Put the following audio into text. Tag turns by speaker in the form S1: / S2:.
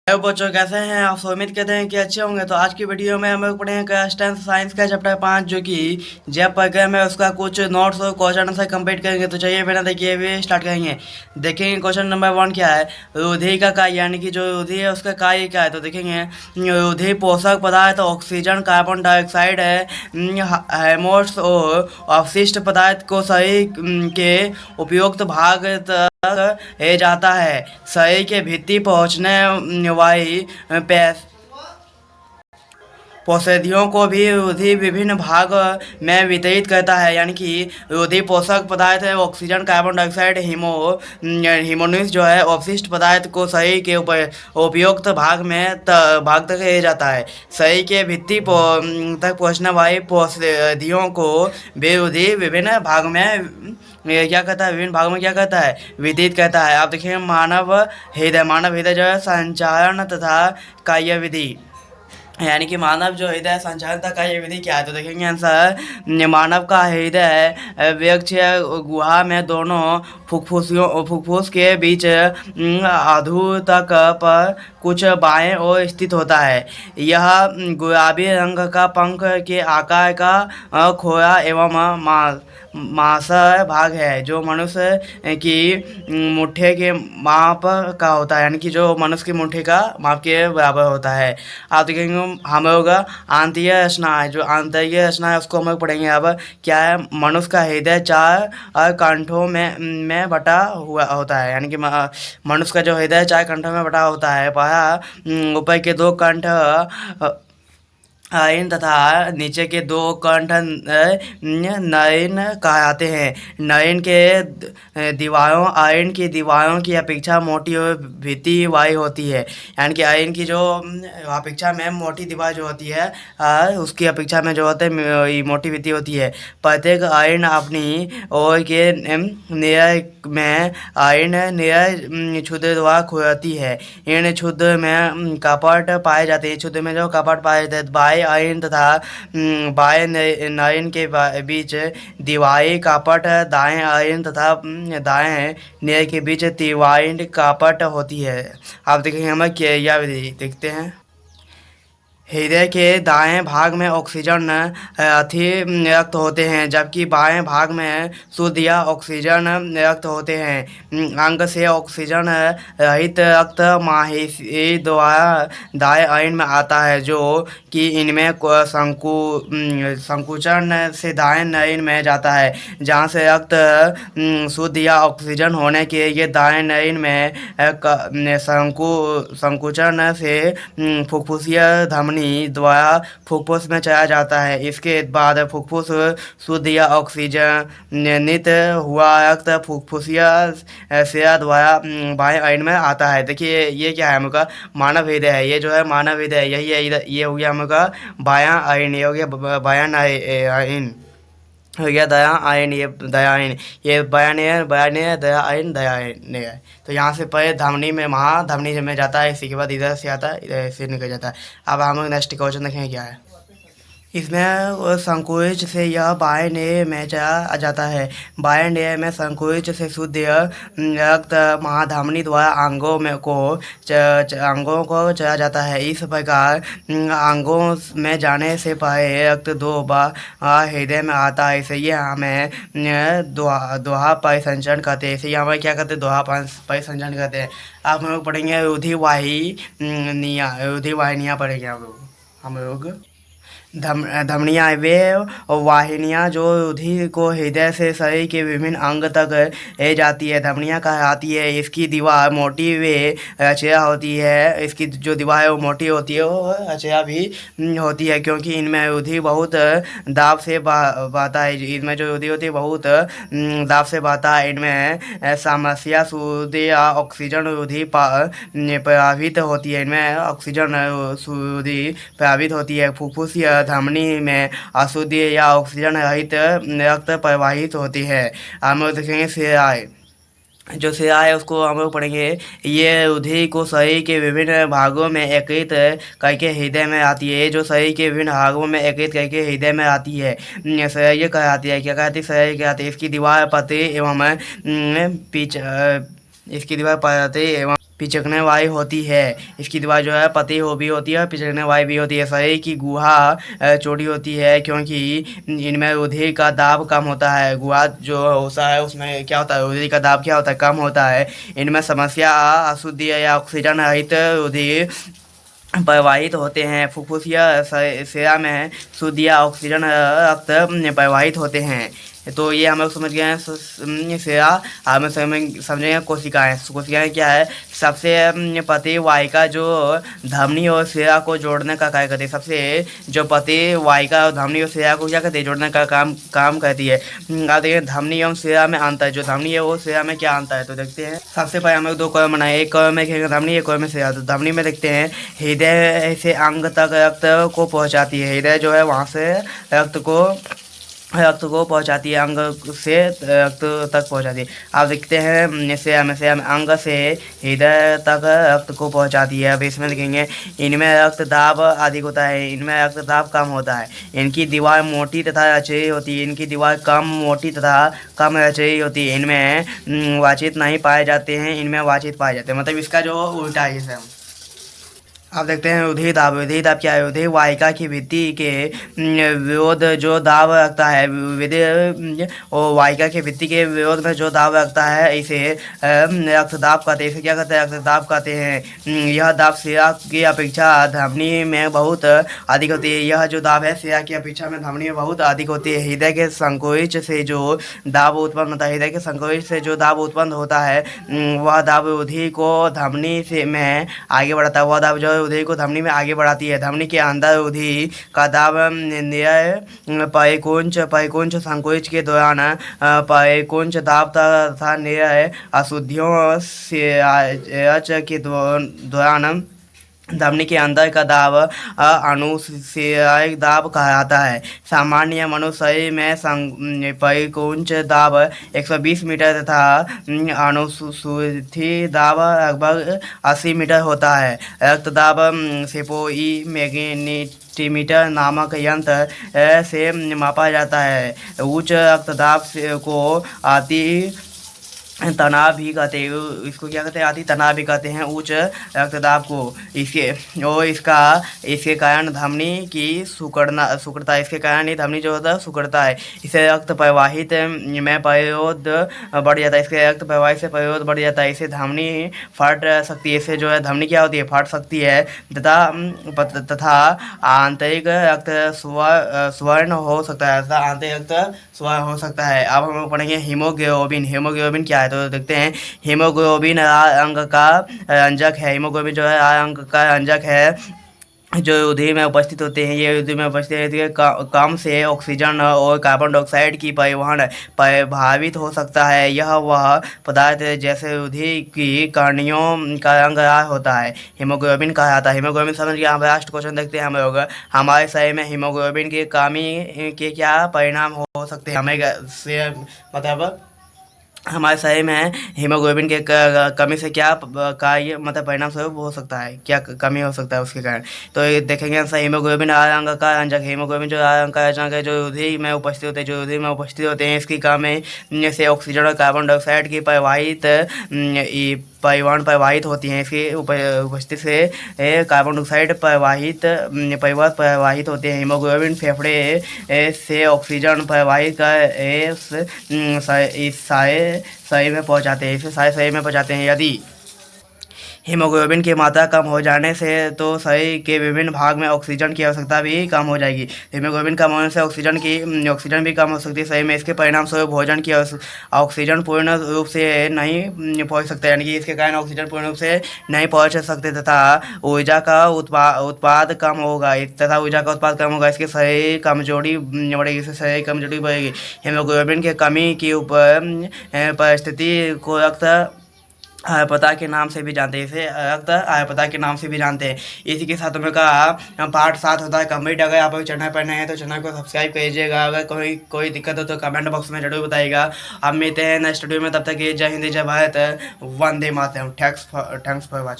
S1: Hello बच्चों, कैसे हैं आप? उम्मीद करते हैं कि अच्छे होंगे। तो आज की वीडियो में हम लोग पढ़ेंगे क्लास 10 साइंस का चैप्टर 5, जो कि जैप प्रोग्राम है। उसका कुछ नोट्स और क्वेश्चन आंसर कंप्लीट करेंगे। तो चलिए बिना देखिए भी स्टार्ट करेंगे। देखेंगे क्वेश्चन नंबर 1 क्या है। रुधिर का कार्य, यानी कि जो रुधिर है उसका कार्य क्या है। तो देखेंगे रुधिर पोषक पदार्थ ऑक्सीजन, कार्बन डाइऑक्साइड है, हार्मोन्स और अवशिष्ट पदार्थ को शरीर के उपयुक्त भाग ले जाता है। शरीर के भित्ति पहुंचने वाली औषधियों को भी रुधिर विभिन्न भाग में वितरित करता है। यानी कि रुधिर पोषक पदार्थ है, ऑक्सीजन, कार्बन डाइऑक्साइड, हिमोनिस जो है अवशिष्ट पदार्थ को शरीर के उपयुक्त भाग तक ले जाता है। शरीर के भित्ति तक पहुंचने वाली औषधियों को भी रुधिर विभिन्न भाग में क्या करता है, विभिन्न भागों में क्या करता है, वितरित करता है। आप देखिए मानव हृदय जो है संचारण तथा कार्यविधि, यानी कि मानव जो हृदय संचालन तक का ये विधि क्या है। तो देखेंगे आंसर, मानव का हृदय वृक्ष गुहा में दोनों फुफ्फुस के बीच अधूर तक पर कुछ बाएं ओर स्थित होता है। यह गुलाबी रंग का पंख के आकार का खोया एवं मांसल भाग है, जो मनुष्य की मुट्ठी के माप का होता है। यानी कि जो मनुष्य की मुट्ठी का माप के बराबर होता है। आप देखेंगे हम लोग आंतरिक रचना है, जो आंतरिक रचना है उसको हम लोग पढ़ेंगे। अब क्या है, मनुष्य का हृदय 4 कंठों में बटा हुआ होता है। यानी कि मनुष्य का जो हृदय 4 कंठों में बटा होता है। पहला ऊपर के 2 कंठ आयन तथा नीचे के 2 कंठ नयन कहलाते हैं। नयन के दीवारों आयन की दीवारों की अपेक्षा मोटी और भित्ति वाली होती है। यानी कि आयन की जो अपेक्षा में मोटी दीवार जो होती है, उसकी अपेक्षा में जो होते है मोटी भित्ति होती है। प्रत्येक आयन अपनी ओर के नियर में आयन नियर क्षुद्र द्वारा खुलती है। इन क्षुद्र में कपट पाए जाते हैं। क्षुद्र में जो कपट पाए जाते हैं, बाएं आयन तथा बाएं नयन के बीच दिवाई कपट, दाएं आयन तथा दाएं नयन के बीच तिवाई कपट होती है। आप देखेंगे हम यह विधि देखते हैं। हृदय के दाएं भाग में ऑक्सीजन रक्त होते हैं, जबकि बाएं भाग में शुद्ध या ऑक्सीजन रक्त होते हैं। अंग से ऑक्सीजन रहित रक्त मांसपेशी द्वारा दाएं आयन में आता है, जो कि इनमें संकुचन से दाएं नयन में जाता है, जहां से रक्त शुद्ध या ऑक्सीजन होने के लिए दाएं नयन में संकुचन से फुफ्फुसीय धमनी द्वारा फुफ्फुस में चला जाता है। इसके बाद फुफ्फुस शुद्ध या ऑक्सीजनित हुआ रक्त फुफ्फुसीय शिरा द्वारा बाएं आयन में आता है। देखिए ये क्या है, हम का मानव हृदय है। ये जो है मानव हृदय है, यही है। ये हो गया हम का बायां आयन, ये हो गया बायां आयन, हो गया दया आयन, ये दया आयन, ये बयान है दया आयन, दया आयन है। तो यहाँ से पहले धमनी में महाधमनी में जाता है, इसी के बाद इधर से आता है, इधर से निकल जाता है। अब हम नेक्स्ट क्वेश्चन देखेंगे क्या है। इसमें संकोच से यह बाएं नय में चला जाता है। बाएं नय में संकोच से शुद्ध रक्त महाधमनी द्वारा अंगों को चला जाता है। इस प्रकार अंगों में जाने से पहले रक्त 2 बार हृदय में आता है। इसलिए हमें दोहा परिसंचरण कहते हैं। इसलिए हमें क्या करते हैं, दोहा परिसंचरण कहते हैं। आप हम लोग पढ़ेंगे रुधिर वाहिनियाँ पढ़ेंगे हम लोग धमनियाँ वे वाहिनियाँ जो रुधिर को हृदय से शरीर के विभिन्न अंग तक ले जाती है, धमनियाँ कहलाती है। इसकी दीवार मोटी वे रचया होती है। इसकी जो दीवार है वो मोटी होती है, वो रचया भी होती है, क्योंकि इनमें रुधिर बहुत दाब से बहता है। इनमें जो रुधिर होती है बहुत दाब से बहता है। इनमें समस्या शुद्ध या ऑक्सीजन रुधिर प्रभावित होती है। इनमें ऑक्सीजन रुधिर प्रभावित होती है। फुफ्फुस धमनी में अशुद्ध या ऑक्सीजन रहित रक्त प्रवाहित होती है। हम लोग देखेंगे शिराएं, जो शिरा है उसको हम लोग पढ़ेंगे। ये रुधिर को शरीर के विभिन्न भागों में एकत्रित करके हृदय में आती है। ये जो शरीर के विभिन्न भागों में एकत्रित करके हृदय में आती है, शरीर कहलाती है। क्या कहती है, शरीर कहलाती है। इसकी दीवार पतली एवं इसकी दीवार पतली एवं पिचकने वाली होती है। इसकी दीवार जो है पतली हो भी होती है और पिचकने वाली भी होती है। शरीर की गुहा चौड़ी होती है क्योंकि इनमें रुधिर का दाब कम होता है। गुहा जो होता है उसमें क्या होता है, रुधिर का दाब क्या होता है, कम होता है। इनमें समस्या अशुद्धि या ऑक्सीजन रहित रुधिर प्रवाहित होते हैं। फुफ्फुसिया शिरा में शुद्ध या ऑक्सीजन रक्त प्रवाहित होते हैं। तो ये हम लोग समझ गए हैं शिरा। हम समझेंगे कोशिकाएं। कोशिकाएं क्या है, सबसे पतली वाहिका जो धमनी और शिरा को जोड़ने का कार्य करती है। सबसे जो पतली वाहिका और धमनी और शिरा को क्या करती है, जोड़ने का काम करती है। आप देखिए धमनी एवं शिरा में अंतर, जो धमनी है वो शिरा में क्या अंतर है, तो देखते हैं। सबसे पहले हम लोग 2 कॉलम बनाए, एक कॉलम में देखेंगे धमनी, एक कॉलम में शिरा। तो धमनी में देखते हैं हृदय से अंग तक रक्त को पहुंचाती है। हृदय जो है वहाँ से रक्त को पहुंचाती है, अंग से रक्त तक पहुंचाती है। आप देखते हैं शिरा में अंग से हृदय तक रक्त को पहुंचाती है। अब इसमें देखेंगे इनमें रक्त दाब अधिक होता है, इनमें रक्त दाब कम होता है। इनकी दीवार मोटी तथा रचयी होती है, इनकी दीवार कम मोटी तथा कम रचयी होती है। इनमें वाचित नहीं पाए जाते हैं, इनमें वाचित पाए जाते हैं। मतलब इसका जो उल्टा है इसे आप देखते हैं रुधिर दाब। रुधिर दाब क्या है, रुधिर वाहिका की भित्ति के विरोध जो दाब रखता है, और वाहिका की भित्ति के विरोध में जो दाब रखता है इसे रक्तदाब कहते हैं। इसे क्या कहते हैं, रक्तदाब कहते हैं। यह दाब शिरा की अपेक्षा धमनी में बहुत अधिक होती है। यह जो दाब है शिरा की अपेक्षा में धमनी में बहुत अधिक होती है। हृदय के संकोच से जो दाब उत्पन्न होता है, हृदय के संकोच से जो दाब उत्पन्न होता है वह दाब रुधिर को धमनी से में आगे बढ़ाता है। वह दाब जो रुधिर को धमनी में आगे बढ़ाती है। धमनी के अंदर रुधिर का दाब परिकुंच संकोच के दौरान परिकुंच दाब तथा निरय अशुद्धियों से के दौरान धमनी के अंदर का दाब अनुशीर्ष दाब कहलाता है। सामान्य मनुष्य शरीर में परिकुंच दाब 120 मीटर तथा अनुसूची दाब लगभग 80 मीटर होता है। रक्त दाब मैग्नेटिमीटर नामक यंत्र से मापा जाता है। उच्च रक्तदाब को अति तनाव भी कहते हैं, इसको क्या कहते हैं, अति तनाव भी कहते हैं उच्च रक्तदाब को। इसके कारण धमनी की सिकुड़ता है। इसके कारण ही धमनी जो होता है सिकुड़ता है। इससे रक्त प्रवाहित में प्रतिरोध बढ़ जाता है। इसके रक्त प्रवाहित से प्रतिरोध बढ़ जाता है। इससे धमनी फट सकती है। इससे जो है धमनी क्या होती है, फट सकती है तथा आंतरिक रक्त स्वर्ण हो सकता है, आंतरिक रक्त स्वर्ण हो सकता है। अब हम लोग पढ़ेंगे हीमोग्लोबिन। हीमोग्लोबिन क्या है, तो देखते हैं। हीमोग्लोबिन लाल अंग का रंजक है। हीमोग्लोबिन जो है लाल अंग का रंजक है जो रुधिर में उपस्थित होते हैं। ये रुधिर में उपस्थित रहती है। कम से ऑक्सीजन और कार्बन डाइऑक्साइड की परिवहन प्रभावित हो सकता है। यह वह पदार्थ जैसे रुधिर की कणियों का रंग लाल होता है, हीमोग्लोबिन कहा जाता है। हीमोग्लोबिन समझ गया। हम लास्ट क्वेश्चन देखते हैं हम लोग। हमारे शरीर में हीमोग्लोबिन की कमी के क्या परिणाम हो सकते हैं, हमें मतलब हमारे शरीर में हीमोग्लोबिन के कमी से क्या कार्य मतलब परिणाम स्वरूप हो सकता है, क्या कमी हो सकता है उसके कारण। तो ये देखेंगे आंसर। हीमोग्लोबिन लाल रंग का रंजक। हीमोग्लोबिन जो लाल रंग का रंजक है, जो रुधिर में उपस्थित होते हैं, जो रुधिर में उपस्थित होते हैं, इसकी कमी से ऑक्सीजन और कार्बन डाइऑक्साइड की परिवहन प्रवाहित होती हैं। इसकी उपस्थिति से कार्बन डाइऑक्साइड प्रवाहित होते हैं। हीमोग्लोबिन फेफड़े से ऑक्सीजन प्रवाहित कर इस सारे शरीर में पहुंचाते हैं। इसे सारे शरीर में पहुंचाते हैं। यदि हीमोग्लोबिन की मात्रा कम हो जाने से तो शरीर के विभिन्न भाग में ऑक्सीजन की आवश्यकता भी कम हो जाएगी। हीमोग्लोबिन कम होने से ऑक्सीजन भी कम हो सकती है शरीर में। इसके परिणाम स्वरूप भोजन की ऑक्सीजन पूर्ण रूप से नहीं पहुंच सकते, यानी कि इसके कारण ऑक्सीजन पूर्ण रूप से नहीं पहुंच सकते तथा ऊर्जा का उत्पाद कम होगा इसके शरीर कमजोरी बढ़ेगी। इससे शरीर कमजोरी बढ़ेगी। हीमोग्लोबिन की कमी की परिस्थिति को रक्त आयपता के नाम से भी जानते हैं। इसे रक्त आयपता के नाम से भी जानते हैं। इसी के साथ में का पार्ट 7 होता है कंप्लीट। अगर आप चैनल पर नए हैं तो चैनल को सब्सक्राइब कीजिएगा। अगर कोई दिक्कत हो तो कमेंट बॉक्स में जरूर बताइएगा। अब मिलते हैं नेक्स्ट वीडियो में, तब तक जय हिंद जय भारत, वंदे मातरम। Thanks for watching.